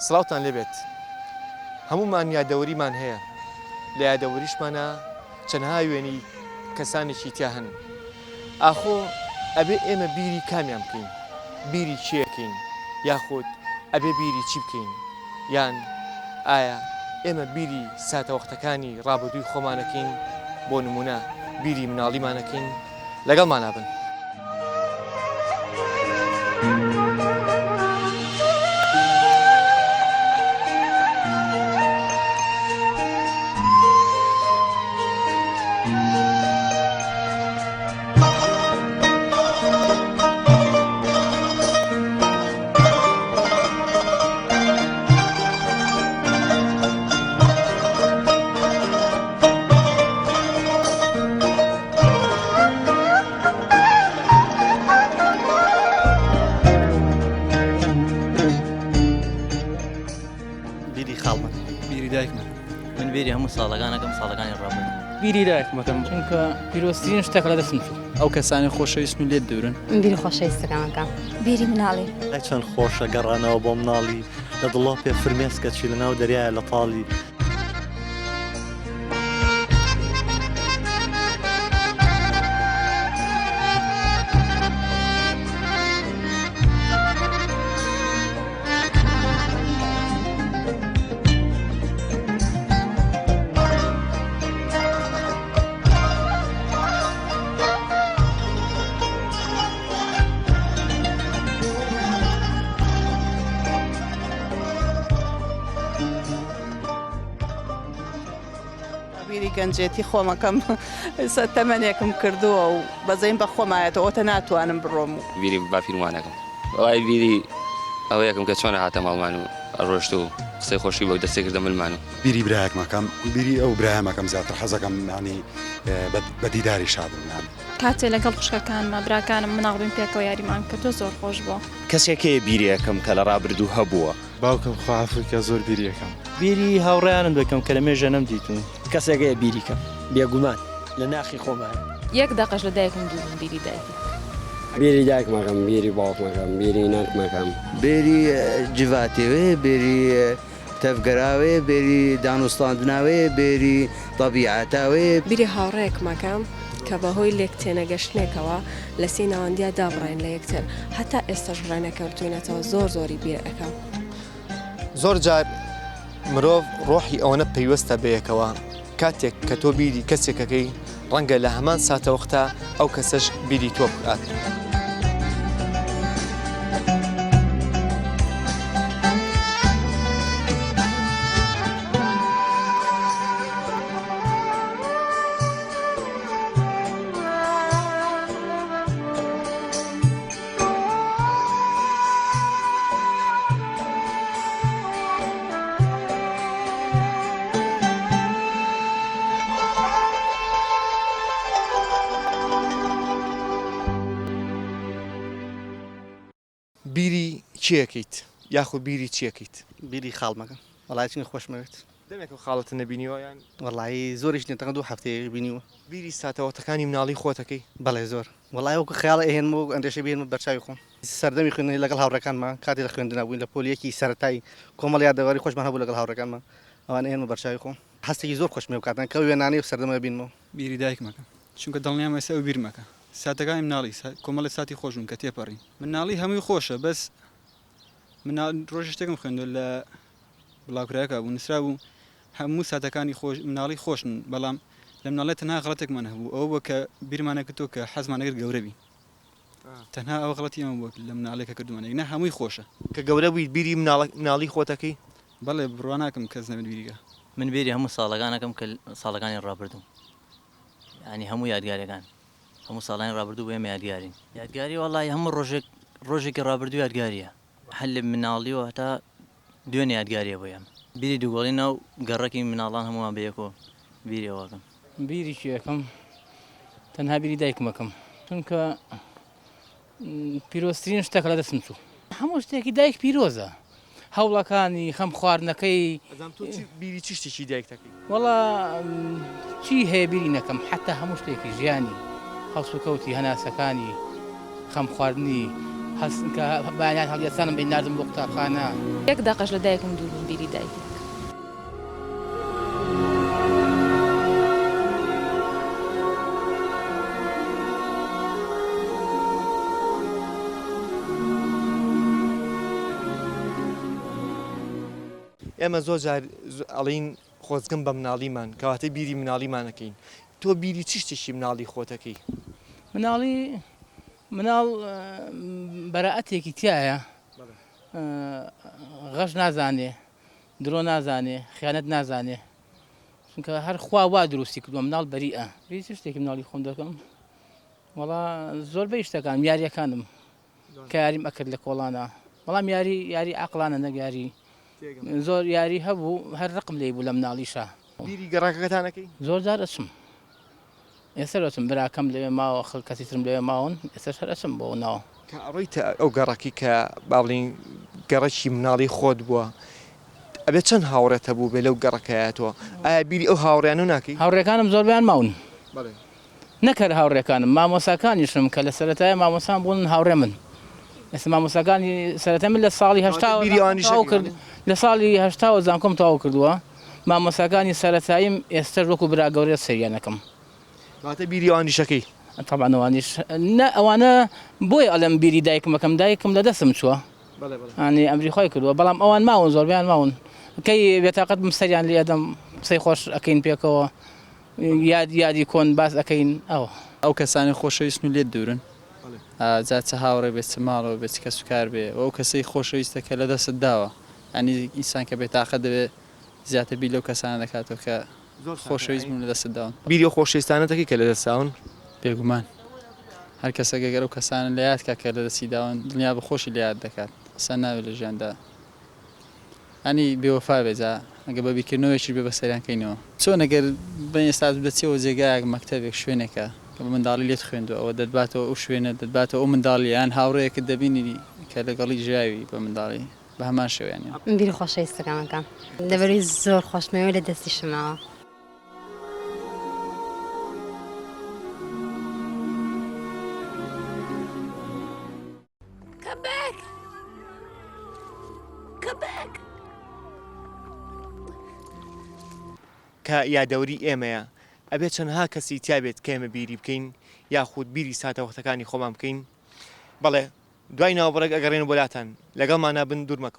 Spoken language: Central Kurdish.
سڵاوتان لێبێت هەمومان یادەوەریمان هەیە لە یادەوەریشمانە چەندها وێنی کەسانێکی تیا هەن ئاخۆ ئەبێ ئێمە بیری کامیان بکەین بیری چیەکەین یاخود ئەبێ بیری چی بکەین یان ئایا ئێمە بیری ساتەوەختەکانی ڕابردووی خۆمانەکەین بۆ نمونە بیری مناڵیمانەکەین لەگەڵمان نابن. من بیری هەموو ساڵەکانەکەم ساڵەکانی ڕابردوو بیری دایکمەکەم چونکە پیرۆستترین شتێکە لە دەستم ئەو کەسانی خۆشەویستن و لێت دەورن بیری خۆشەویستەکانەکەم بیری مناڵی چەند خۆشە گەڕانەوە بۆ مناڵی لە دڵۆ پێ فرمێسکە چی لەناو دەریایە لە تاڵی بیری گەنجێتی خۆمەکەم تەمەنێکم کردووە و بەزەین بە خۆمایەتەوە ئەوتە ناتوانم بڕۆم و بیری بافیرمانەکەم وای بیری ئەوە یەکەم کە چۆنە هاتە ماڵمان و ئەڕۆشت و قسەی خۆشی بۆ دەستێ کردە ملمان و بیری برایەکمەکەم بیری ئەو برایەمەکەم زیاتر حەزەکەم ینی بە دیداری شادم کاتێ لەگەڵ خوشکەکانمە براکانم مناڵبین پێکەوە یاریمان کە تۆ زۆر خۆش بووە کەسێکەیە بیریەکەم کە لە ڕابردوو هەبووە باوکم خواافکە زۆر بیریەکەم بیری هاوڕێیانم دەکەم کە لە مێژە نەمدیتون کەسێکەیە بیریکەم بێگومان لە ناخی خۆمان یەک دەقەش لە دایکم دووم بیری دایکی بیری دایکمەکەم بیری باوکمەکەم بیری نانکمەکەم بیری جڤاتێوێ بیری تەفگەراوێ بیری دانوستاندناوێ بیری طەبیعەتاوێ بیری هاوڕێیەکمەکەم کە بەهۆی لێک تێنەگەشتنێکەوە لە سێ ناوەندیا دابڕین لە یەکتر هەتا ئێستاش ڕێنەکەوتوینەتەوە زۆر زۆری بیرەکەم زۆر جار مرۆڤ ڕۆحی ئەوەنە پەیوەستە بەیەکەوە کاتێک کە تۆ بیری کەسێکەکەی ڕەنگە لە هەمان ساتەوەختە ئەو کەسەش بیری تۆ بکات. بیری چیەکەیت یاخود بیری چیەکەیت؟ بیری خاڵمەکەم وەڵای چنی خۆشمەوێت دەمێک و خاڵەتە نەبینیوە یان وەڵایی زۆریش نێتەکە دوو هەفتەیە بینیوە بیری ساتەوەتەکانی مناڵی خۆتەکەی بەڵێ زۆر وەڵای وەکو خەیاڵ ئێهێنمە و ئەندێشە بێنمە بەرچاوی خۆم سەردەمی خوێندنی لەگەڵ هاوڕەکانمان کاتی لە خوێندنا بووین لە پۆلیەکی سەرەتایی کۆمەڵ یادەوەری خۆشمان هەبوو لەگەڵ هاوڕەکانمان ئەوان ئێنمە بەرچاوی خۆم هەستێکی زۆر خۆشمێ و کاتان کە وێنانەی و سەردەمە بینمەوە بیری دایکمەکە چونکە دڵنیام ئێستا ئەو بیرمەکە ساتەکانی مناڵی کۆمەڵی ساتی خۆشون کە تێپەڕین مناڵی هەمووی خۆشە بەس ڕۆژ شتێکم خوێندو لە بڵاوکرایەکە بوو نووسرا بوو هەموو ساتەکانی مناڵی خۆشن بەڵام لە مناڵێت تەنها غەڵەتێکمان هەبوو ئەوە بووە کە بیرمانە کردو کە حەزمانەگەر گەورەبی تەنها ئەوە غەڵەتی ئەمە بووە لە مناڵێکە کردوانێک نە هەمووی خۆشە کە گەورە بوویت بیری مناڵی خۆتەکەی بەڵێ بڕوا ناکەم کەس نەبێت بیریگە من بیری هەموو ساڵەکانەکەم کە ساڵەکانی ڕابردوو ینی هەموو یادگاریەکان هەموو ساڵانی ڕابردوو بۆ ئێمە یادگارین یادگاری وەڵی هەموو ڕۆژێکی ڕابردوو یادگاریە هەل لە مناڵیەوە هەتا دوێنێ یادگاریە بۆ ئێمە بیری دووگەڵی ناو گەڕەکی مناڵان هەمووان بەیەکەوە بیریەوەکەم بیری یەکەم تەنها بیری دایکمەکەم چونکە پیرۆستترین شتێکە لە دەستم چوو هەموو شتێکی دایک پیرۆزە هەوڵەکانی خەم خواردنەکەی بیری چ شتێکی دایکەکەی وەڵا چی هەیە بیری نەکەم حتا هەموو شتێکی ژیانی هەڵسوکەوتی هەناسەکانی خەم خواردنی هەست کە بەیان هەڵگەستانم بین ناردم بۆ قوتابخانە. یەک داقەش لە دایکم دوورم بیری دایکی. ئێمە زۆر جار ئەڵین خۆزگەم بە مناڵیمان کەواتە بیری مناڵیمانەکەین. تۆ بیری چ شتێکی مناڵی خۆتەکەی؟ مناڵ بەراعەتێکی تایە، غەش نازانێ، درۆ نازانێ، خیانەت نازانێ، چونکە هەر خوا وا دروستی کردووە مناڵ بەریئە. چ شتێکی مناڵی خۆم دەکەم؟ وەڵا زۆربەی شتەکان یاریەکانم کە یاریم ئەکرد لە کۆڵانە، بەڵام یاری عەقڵانە نەک یاری زۆر یاری هەبوو هەر ڕقم لێ بوو لە مناڵیشە. بیری گەڕاکەکەتانەکەی؟ زۆر جار ئەچم، ئێستا ئەچم براکەم لەوێ ماوە کەسی ترم لەوێ ماون، ئێستا هەر ئەچم بۆ ناوە. کە ئەڕۆیتە ئەو گەڕەکی کە باڵین گەڕەکی مناڵی خۆت بووە، ئەبێ چەند هاوڕێت هەبوو بێ لەو گەڕەکەیەتەوە؟ ئایا بیری ئەو هاوڕیان و ناکەی؟ هاوڕێکانم زۆربیان ماون، نەکەر هاوڕێکانم مامۆساکانیشم کە لە سەرەتایە مامۆسان بوون هاوڕێ من. ئێستا مامۆساکانی سەرەتا من لە ساڵی کرد، لە ساڵی هەشتاوە زانکۆم تەواو کردووە. مامۆساکانی سەرەتاییم ئێستا وەکو برا گەورەیە سەریانەکەم. واتە بیری ئەوانیشەکەی؟ طبعا ئەوانیش ئەوانە بۆی ئەڵێم بیری دایکمەکەم، دایکم لە دەستم چووە، ئەنی ئەمری خۆی کردووە، بەڵام ئەوان ماون زۆربیان ماون کەی بێتاقەت سەریان لێ دەم قسەی خۆش ئەکەین پێکەوە، یادی کۆن باس ئەەکەین. ئەو کەسانی خۆشەویستن و لێت دوورن، جا چه هاوڕێ بێت چ ماڵەوە بێت کەس و کار بێ، ئەو کەسەی خۆشەویستە کە لە دەستت داوە، ئەنی ئینسان کە بێتاقەت دەبێت زیاتر بیر لەو کەسانە دەکاتەوە کە خۆشەویست بوون لە دەستت داون. بیری ئەو خۆشەویستانەتەکەی کە لە دەستاون؟ بێگومان هەر کەسە گەگەر ئەو کەسانە لە یاد کە لە دەستی داون دنیا بەخۆشی لە یاد دەکات، قسە ناوێت لە ژیاندا. ئەنی بێوەفا بێجا ئەگە بە بیرکردنەوەیکی بێ بە سەریانکەینەوە. چۆن ئەگەر بە ئێستا بچێەوە جێگایەک مەکتەبێک شوێنێکە کە بە منداڵی لێت خوێندووە، ئەوە دەباتەوە ئەو شوێنە دەباتەوە ئەو منداڵی یان هاوڕێیەکت دەبینی کە لەگەڵی ژیاوی بە منداڵی بە هەمان شێوەیانە. بیری خۆشەویستەکانەکەم دەبەری زۆر خۆشمەوە لە دەستی شماوە. کە یادەوری ئێمەیە ئەبێت چەندها کەسی تیابێت کە ئێمە بیری بکەین یاخود بیری ساتەوەختەکانی خۆمان بکەین. بەڵێ دوای ناوبڕێک ئەگەڕێن بۆلاتان لەگەڵمانە بن دوور مەکەون.